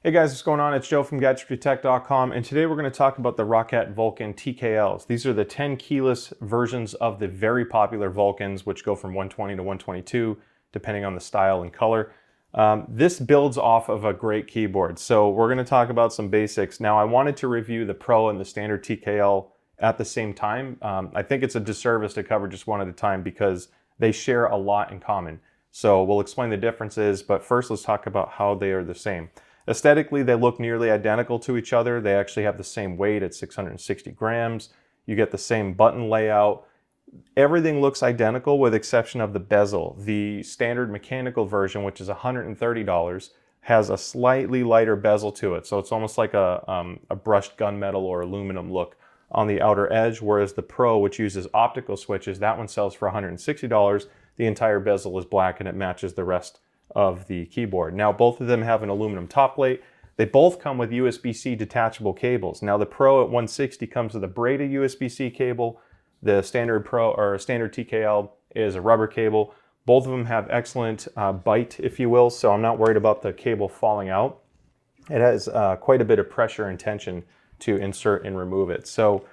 Hey guys, what's going on? It's Joe from GadgetryTech.com, and today we're going to talk about the ROCCAT Vulcan TKLs. These are the 10 keyless versions of the very popular Vulcans, which go from 120 to 122, depending on the style and color. This builds off of a great keyboard, so we're going to talk about some basics. Now, I wanted to review the Pro and the standard TKL at the same time. I think it's a disservice to cover just one at a time because they share a lot in common. So we'll explain the differences, but first let's talk about how they are the same. Aesthetically, they look nearly identical to each other. They actually have the same weight at 660 grams. You get the same button layout. Everything looks identical with exception of the bezel. The standard mechanical version, which is $130, has a slightly lighter bezel to it. So it's almost like a brushed gunmetal or aluminum look on the outer edge, whereas the Pro, which uses optical switches, that one sells for $160. The entire bezel is black and it matches the rest of the keyboard. Now, both of them have an aluminum top plate. They both come with USB-C detachable cables. Now, the Pro at 160 comes with a braided USB-C cable. The standard Pro or standard TKL is a rubber cable. Both of them have excellent bite, if you will, so I'm not worried about the cable falling out. It has quite a bit of pressure and tension to insert and remove it. So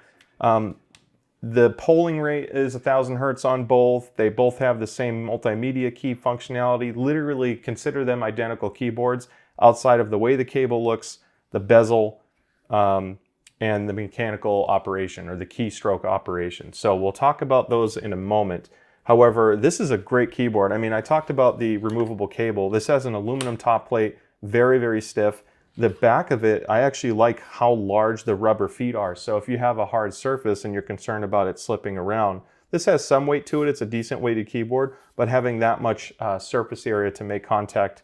the polling rate is 1000 hertz on both. They both have the same multimedia key functionality. Literally consider them identical keyboards outside of the way the cable looks, the bezel, and the mechanical operation or the keystroke operation. So we'll talk about those in a moment. However, this is a great keyboard. I mean, I talked about the removable cable. This has an aluminum top plate, very, very stiff. The back of it, I actually like how large the rubber feet are. So if you have a hard surface and you're concerned about it slipping around, this has some weight to it. It's a decent weighted keyboard, but having that much surface area to make contact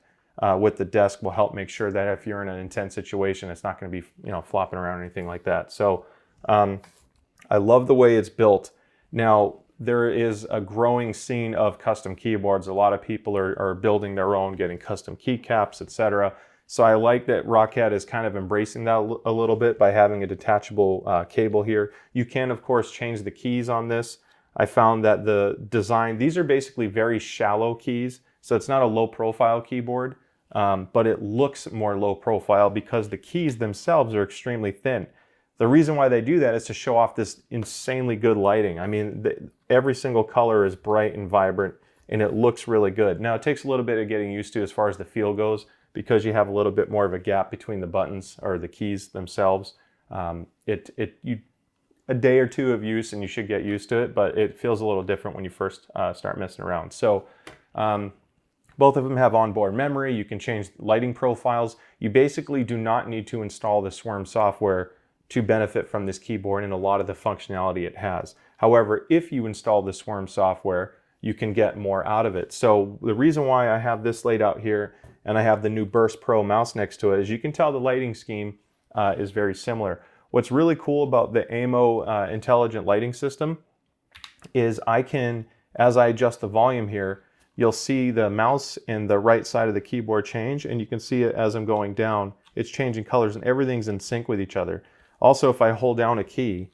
with the desk will help make sure that if you're in an intense situation, it's not going to be, flopping around or anything like that. So I love the way it's built. Now, there is a growing scene of custom keyboards. A lot of people are building their own, getting custom keycaps, etc. So I like that ROCCAT is kind of embracing that a little bit by having a detachable cable here. You can, of course, change the keys on this. I found that the design, these are basically very shallow keys. So it's not a low profile keyboard, but it looks more low profile because the keys themselves are extremely thin. The reason why they do that is to show off this insanely good lighting. I mean, every single color is bright and vibrant and it looks really good. Now it takes a little bit of getting used to as far as the feel goes, because you have a little bit more of a gap between the buttons or the keys themselves. A day or two of use and you should get used to it, but it feels a little different when you first start messing around. So both of them have onboard memory. You can change lighting profiles. You basically do not need to install the Swarm software to benefit from this keyboard and a lot of the functionality it has. However, if you install the Swarm software, you can get more out of it. So the reason why I have this laid out here and I have the new Burst Pro mouse next to it, as you can tell, the lighting scheme is very similar. What's really cool about the AMO intelligent lighting system is I can, as I adjust the volume here, you'll see the mouse in the right side of the keyboard change, and you can see it as I'm going down. It's changing colors and everything's in sync with each other. Also, if I hold down a key,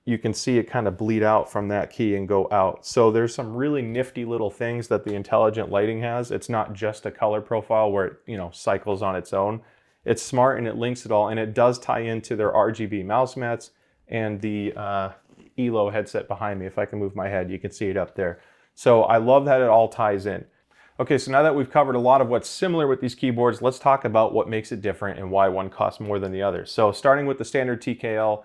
you can see it kind of bleed out from that key and go out. So there's some really nifty little things that the intelligent lighting has. It's not just a color profile where it, cycles on its own. It's smart and it links it all, and it does tie into their RGB mouse mats and the ELO headset behind me. If I can move my head, you can see it up there. So I love that it all ties in. Okay, so now that we've covered a lot of what's similar with these keyboards, let's talk about what makes it different and why one costs more than the other. So starting with the standard TKL,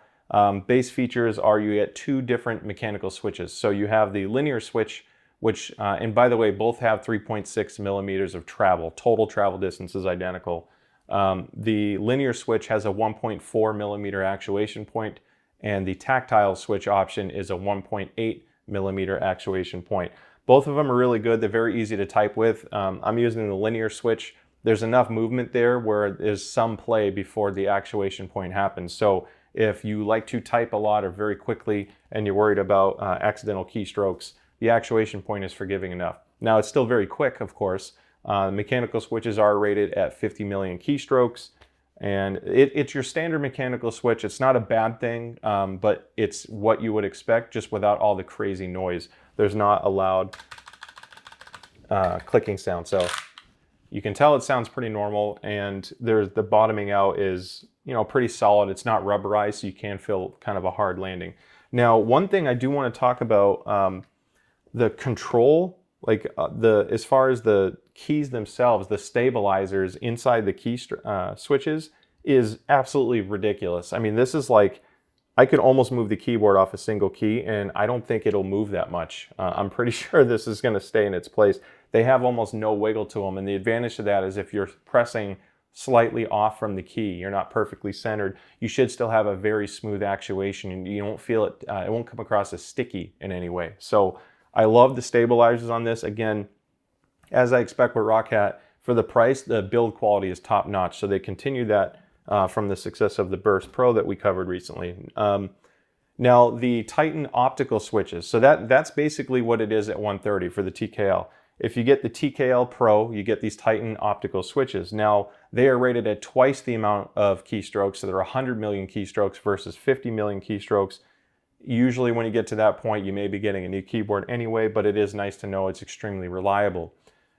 base features are you get two different mechanical switches. So you have the linear switch, which, and by the way, both have 3.6 millimeters of travel. Total travel distance is identical. The linear switch has a 1.4 millimeter actuation point, and the tactile switch option is a 1.8 millimeter actuation point. Both of them are really good. They're very easy to type with. I'm using the linear switch. There's enough movement there where there's some play before the actuation point happens. So if you like to type a lot or very quickly and you're worried about accidental keystrokes, the actuation point is forgiving enough. Now, it's still very quick, of course. Mechanical switches are rated at 50 million keystrokes, and it's your standard mechanical switch. It's not a bad thing, but it's what you would expect, just without all the crazy noise. There's not a loud clicking sound. So You can tell it sounds pretty normal, and there's the bottoming out is, you know, pretty solid. It's not rubberized, so you can feel kind of a hard landing. Now, one thing I do want to talk about, the control, like as far as the keys themselves, the stabilizers inside the key switches is absolutely ridiculous. I mean, this is like, I could almost move the keyboard off a single key and I don't think it'll move that much. I'm pretty sure this is going to stay in its place. They have almost no wiggle to them, and the advantage to that is if you're pressing slightly off from the key, you're not perfectly centered, you should still have a very smooth actuation and you won't feel it, it won't come across as sticky in any way. So I love the stabilizers on this. Again, as I expect with ROCCAT, for the price, the build quality is top notch. So they continue that from the success of the Burst Pro that we covered recently. Now the Titan optical switches, so that's basically what it is at 130 for the TKL. If you get the TKL Pro, you get these Titan optical switches. Now they are rated at twice the amount of keystrokes, so they're 100 million keystrokes versus 50 million keystrokes. Usually when you get to that point, you may be getting a new keyboard anyway, but it is nice to know it's extremely reliable.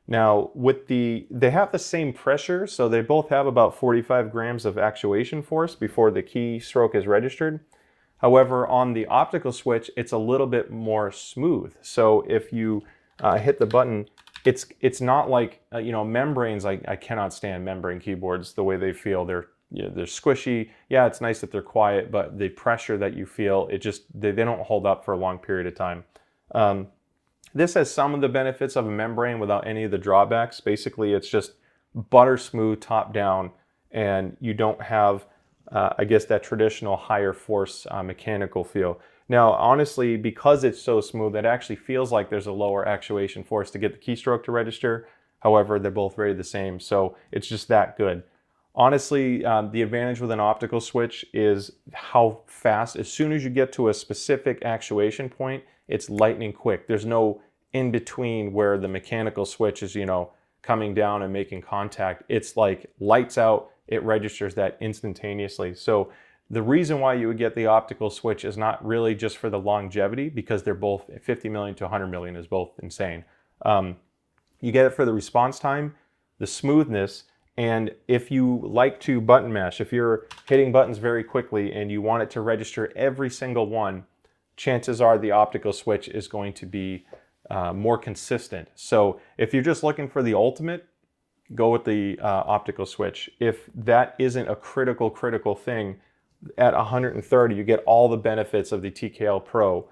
Now, they have the same pressure, so they both have about 45 grams of actuation force before the keystroke is registered. However, on the optical switch, it's a little bit more smooth. So if you hit the button, it's not like, you know, membranes. I cannot stand membrane keyboards the way they feel. They're squishy. Yeah, it's nice that they're quiet, but the pressure that you feel, they don't hold up for a long period of time. This has some of the benefits of a membrane without any of the drawbacks. Basically, it's just butter smooth top down, and you don't have, I guess, that traditional higher force mechanical feel. Now, honestly, because it's so smooth, it actually feels like there's a lower actuation force to get the keystroke to register. However, they're both rated the same, so it's just that good. Honestly, the advantage with an optical switch is how fast, as soon as you get to a specific actuation point, it's lightning quick. There's no in between where the mechanical switch is, you know, coming down and making contact. It's like lights out, it registers that instantaneously. So the reason why you would get the optical switch is not really just for the longevity, because they're both 50 million to 100 million is both insane. You get it for the response time, the smoothness, and if you like to button mash, if you're hitting buttons very quickly and you want it to register every single one, chances are the optical switch is going to be more consistent. So if you're just looking for the ultimate, go with the optical switch. If that isn't a critical thing, at 130 you get all the benefits of the TKL Pro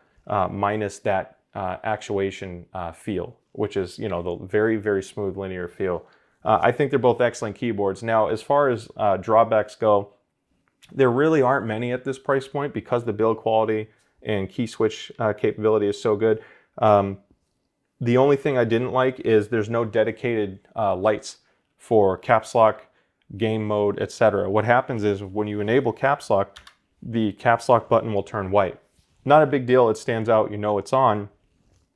minus that actuation feel, which is, you know, the very smooth linear feel. I think they're both excellent keyboards. Now, as far as drawbacks go, there really aren't many at this price point because the build quality and key switch capability is so good. The only thing I didn't like is there's no dedicated lights for caps lock, game mode, etc. What happens is when you enable caps lock, the caps lock button will turn white. Not a big deal, it stands out, you know it's on.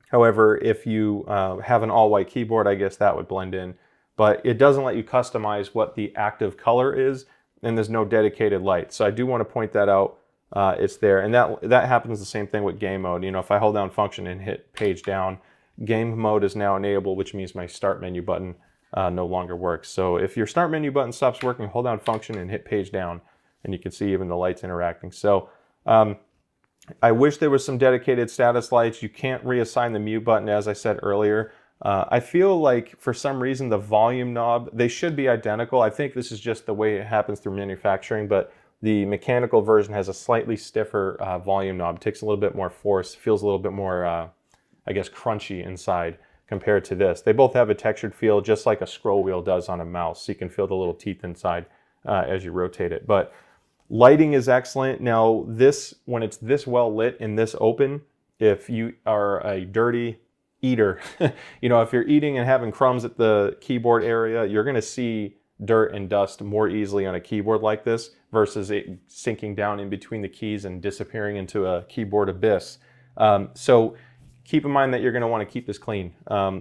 However, if you have an all-white keyboard, I guess that would blend in. But it doesn't let you customize what the active color is, and there's no dedicated light. So I do want to point that out. It's there, and that happens the same thing with game mode. You know, if I hold down function and hit page down, game mode is now enabled, which means my start menu button no longer works. So if your start menu button stops working, hold down function and hit page down, and you can see even the lights interacting. So I wish there was some dedicated status lights. You can't reassign the mute button, as I said earlier. I feel like for some reason the volume knob, they should be identical. I think this is just the way it happens through manufacturing, but the mechanical version has a slightly stiffer volume knob. It takes a little bit more force, feels a little bit more, I guess, crunchy inside compared to this. They both have a textured feel, just like a scroll wheel does on a mouse. So you can feel the little teeth inside as you rotate it. But lighting is excellent. Now this, when it's this well lit and this open, if you are a dirty eater, you know, if you're eating and having crumbs at the keyboard area, you're going to see dirt and dust more easily on a keyboard like this versus it sinking down in between the keys and disappearing into a keyboard abyss. So keep in mind that you're going to want to keep this clean.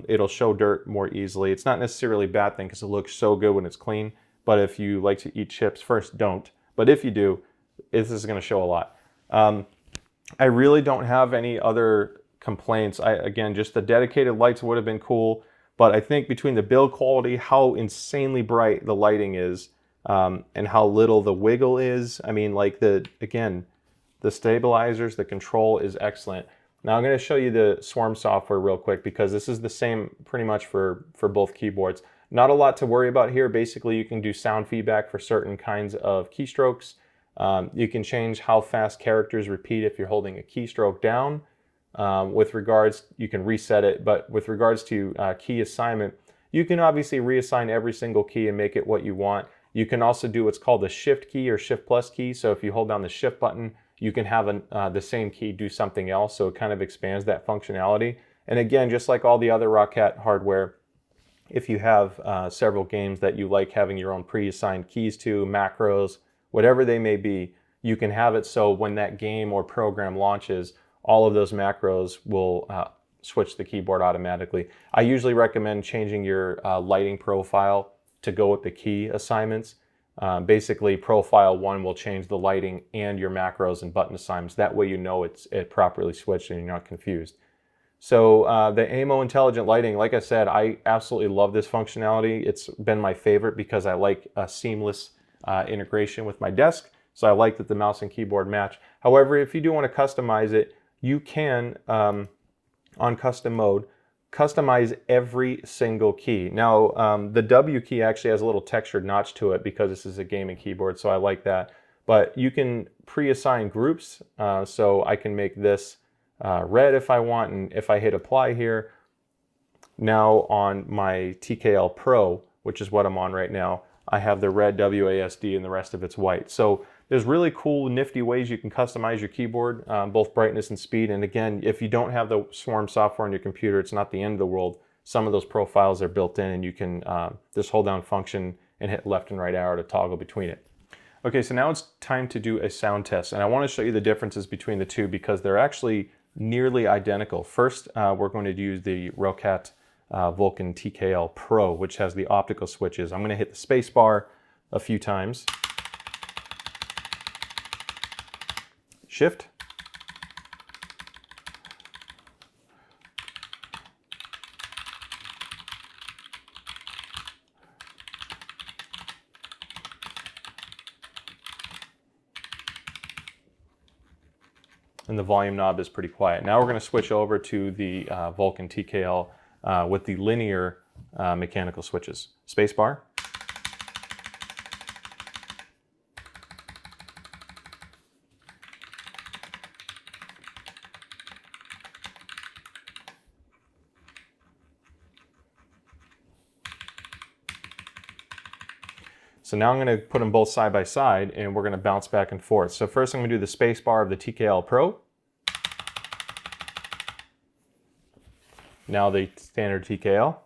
It'll show dirt more easily. It's not necessarily a bad thing because it looks so good when it's clean, but if you like to eat chips, first don't. But if you do, this is going to show a lot. I really don't have any other complaints. Again, just the dedicated lights would have been cool. But I think between the build quality, how insanely bright the lighting is, and how little the wiggle is, I mean, like again, the stabilizers, the control is excellent. Now I'm going to show you the Swarm software real quick because this is the same pretty much for both keyboards. Not a lot to worry about here. Basically, you can do sound feedback for certain kinds of keystrokes. You can change how fast characters repeat if you're holding a keystroke down. You can reset it, but with regards to key assignment, you can obviously reassign every single key and make it what you want. You can also do what's called the shift key or shift plus key. So if you hold down the shift button, you can have the same key do something else. So it kind of expands that functionality. And again, just like all the other ROCCAT hardware, if you have several games that you like having your own pre-assigned keys to, macros, whatever they may be, you can have it so when that game or program launches, all of those macros will switch the keyboard automatically. I usually recommend changing your lighting profile to go with the key assignments. Basically, profile 1 will change the lighting and your macros and button assignments. That way you know it properly switched and you're not confused. So the AMO intelligent lighting, like I said, I absolutely love this functionality. It's been my favorite because I like a seamless integration with my desk. So I like that the mouse and keyboard match. However, if you do want to customize it, you can, on custom mode, customize every single key. Now, the W key actually has a little textured notch to it because this is a gaming keyboard, so I like that. But you can pre-assign groups, so I can make this red if I want, and if I hit apply here, now on my TKL Pro, which is what I'm on right now, I have the red WASD and the rest of it's white. So there's really cool, nifty ways you can customize your keyboard, both brightness and speed. And again, if you don't have the Swarm software on your computer, it's not the end of the world. Some of those profiles are built in and you can just hold down function and hit left and right arrow to toggle between it. Okay, so now it's time to do a sound test. And I want to show you the differences between the two because they're actually nearly identical. First, we're going to use the ROCCAT Vulcan TKL Pro, which has the optical switches. I'm going to hit the space bar a few times. Shift. And the volume knob is pretty quiet. Now we're going to switch over to the Vulcan TKL with the linear mechanical switches. Spacebar. So now I'm going to put them both side by side and we're going to bounce back and forth. So first I'm going to do the space bar of the TKL Pro. Now the standard TKL.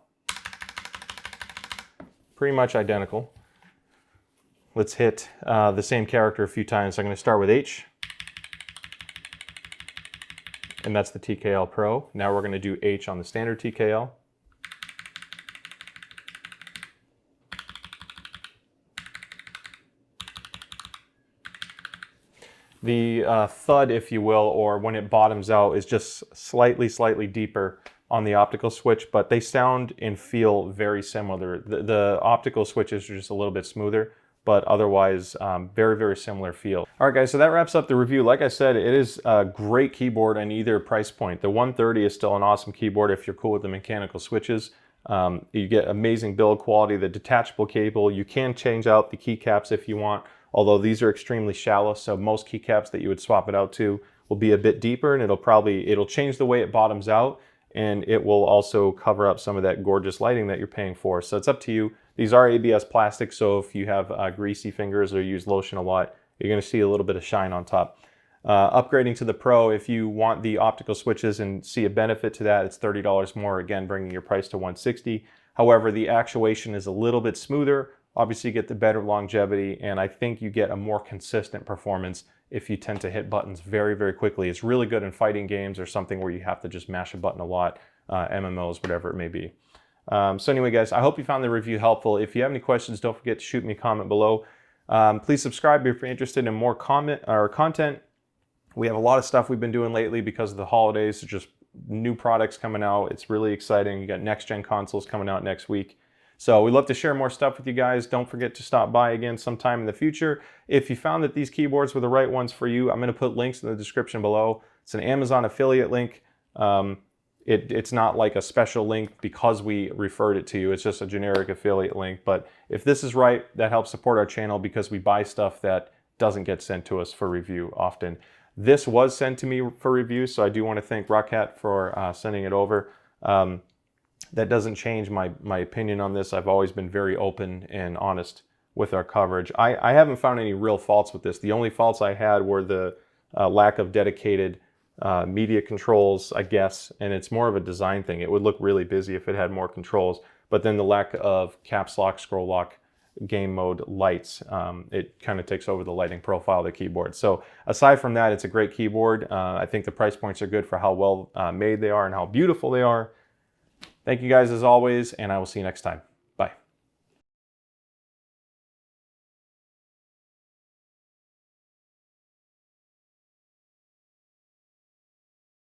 Pretty much identical. Let's hit the same character a few times. So I'm going to start with H. And that's the TKL Pro. Now we're going to do H on the standard TKL. The thud, if you will, or when it bottoms out, is just slightly deeper on the optical switch, but they sound and feel very similar. The optical switches are just a little bit smoother, but otherwise very similar feel. All right, guys, so that wraps up the review. Like I said, it is a great keyboard on either price point. The 130 is still an awesome keyboard if you're cool with the mechanical switches. You get amazing build quality, the detachable cable. You can change out the keycaps if you want, although these are extremely shallow, so most keycaps that you would swap it out to will be a bit deeper, and it'll change the way it bottoms out, and it will also cover up some of that gorgeous lighting that you're paying for. So it's up to you. These are ABS plastic, so if you have greasy fingers or use lotion a lot, you're going to see a little bit of shine on top. Upgrading to the Pro, if you want the optical switches and see a benefit to that, it's $30 more, again bringing your price to $160. However, the actuation is a little bit smoother. Obviously, you get the better longevity, and I think you get a more consistent performance if you tend to hit buttons very quickly. It's really good in fighting games or something where you have to just mash a button a lot, MMOs, whatever it may be. So anyway, guys, I hope you found the review helpful. If you have any questions, don't forget to shoot me a comment below. Please subscribe if you're interested in more content. We have a lot of stuff we've been doing lately because of the holidays. It's just new products coming out. It's really exciting. You got next-gen consoles coming out next week. So we'd love to share more stuff with you guys. Don't forget to stop by again sometime in the future. If you found that these keyboards were the right ones for you, I'm going to put links in the description below. It's an Amazon affiliate link. It's not like a special link because we referred it to you. It's just a generic affiliate link. But if this is right, that helps support our channel because we buy stuff that doesn't get sent to us for review often. This was sent to me for review, so I do want to thank ROCCAT for sending it over. That doesn't change my opinion on this. I've always been very open and honest with our coverage. I haven't found any real faults with this. The only faults I had were the lack of dedicated media controls, I guess, and it's more of a design thing. It would look really busy if it had more controls, but then the lack of caps lock, scroll lock, game mode lights, it kind of takes over the lighting profile of the keyboard. So aside from that, it's a great keyboard. I think the price points are good for how well made they are and how beautiful they are. Thank you guys as always, and I will see you next time.